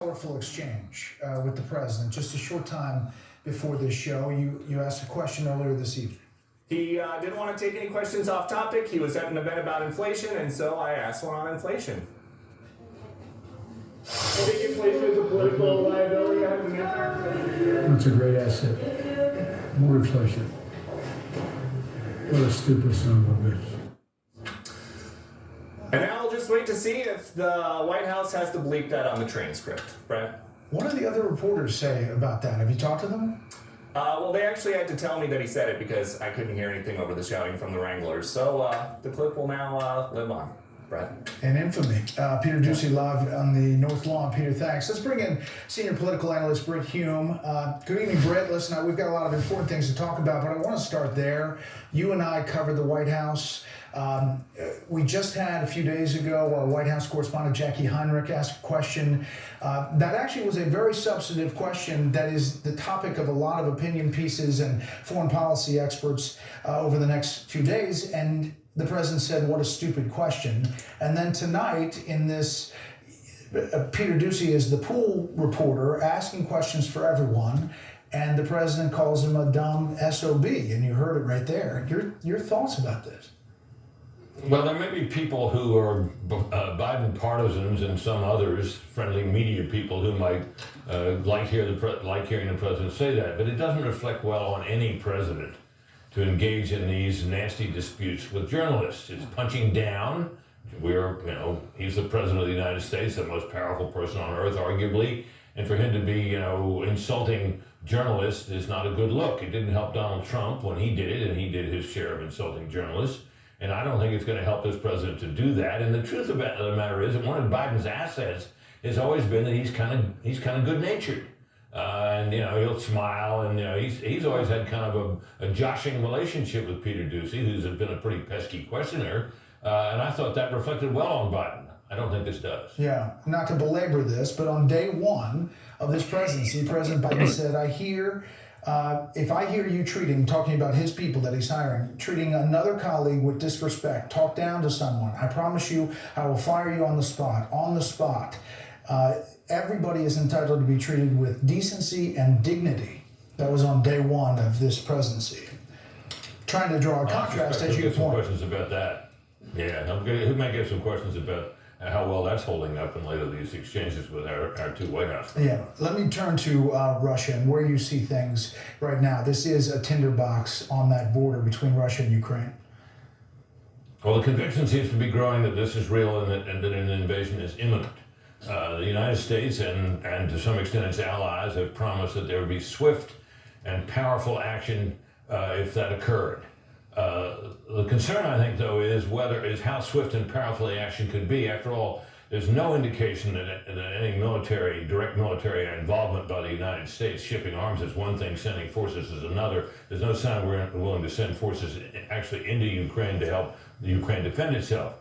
Powerful exchange with the president just a short time before this show. You asked a question earlier this evening. He didn't want to take any questions off topic. He was at an event about inflation, and so I asked one on inflation. I think inflation is a political liability. Has an impact. That's a great asset. More inflation. What a stupid son of a bitch. And now we'll just wait to see if the White House has to bleep that on the transcript, Brett. What do the other reporters say about that? Have you talked to them? Well, they actually had to tell me that he said it because I couldn't hear anything over the shouting from the Wranglers. So the clip will now live on. Brett. And infamy. Peter Ducey live on the North Lawn. Peter, thanks. Let's bring in senior political analyst Britt Hume. Good evening, Britt. Listen, we've got a lot of important things to talk about, but I want to start there. You and I covered the White House. We just had a few days ago our White House correspondent Jackie Heinrich asked a question that actually was a very substantive question that is the topic of a lot of opinion pieces and foreign policy experts over the next few days. And the president said, "What a stupid question." And then tonight in this, Peter Ducey is the pool reporter asking questions for everyone. And the president calls him a dumb SOB. And you heard it right there. Your thoughts about this? Well, there may be people who are Biden partisans and some others, friendly media people, who might like hearing the president say that. But it doesn't reflect well on any president to engage in these nasty disputes with journalists. It's punching down. He's the president of the United States, the most powerful person on earth, arguably. And for him to be, insulting journalists is not a good look. It didn't help Donald Trump when he did it, and he did his share of insulting journalists. And I don't think it's going to help this president to do that. And the truth of the matter is that one of Biden's assets has always been that he's kind of good-natured. And he'll smile, and he's always had kind of a joshing relationship with Peter Ducey, who's been a pretty pesky questioner. And I thought that reflected well on Biden. I don't think this does. Yeah, not to belabor this, but on day one of this presidency, President Biden said, if I hear you talking about his people that he's hiring, treating another colleague with disrespect, talk down to someone, I promise you I will fire you on the spot. Everybody is entitled to be treated with decency and dignity. That was on day one of this presidency. Trying to draw a contrast, as you get some point. questions about that. Yeah, who might get some questions about how well that's holding up in light of these exchanges with our two White House. Yeah, let me turn to Russia and where you see things right now. This is a tinderbox on that border between Russia and Ukraine. Well, the conviction seems to be growing that this is real and that an invasion is imminent. The United States and to some extent its allies have promised that there would be swift and powerful action if that occurred. The concern, I think, though, is how swift and powerful the action could be. After all, there's no indication that any direct military involvement by the United States. Shipping arms is one thing, sending forces is another. There's no sign we're willing to send forces actually into Ukraine to help the Ukraine defend itself.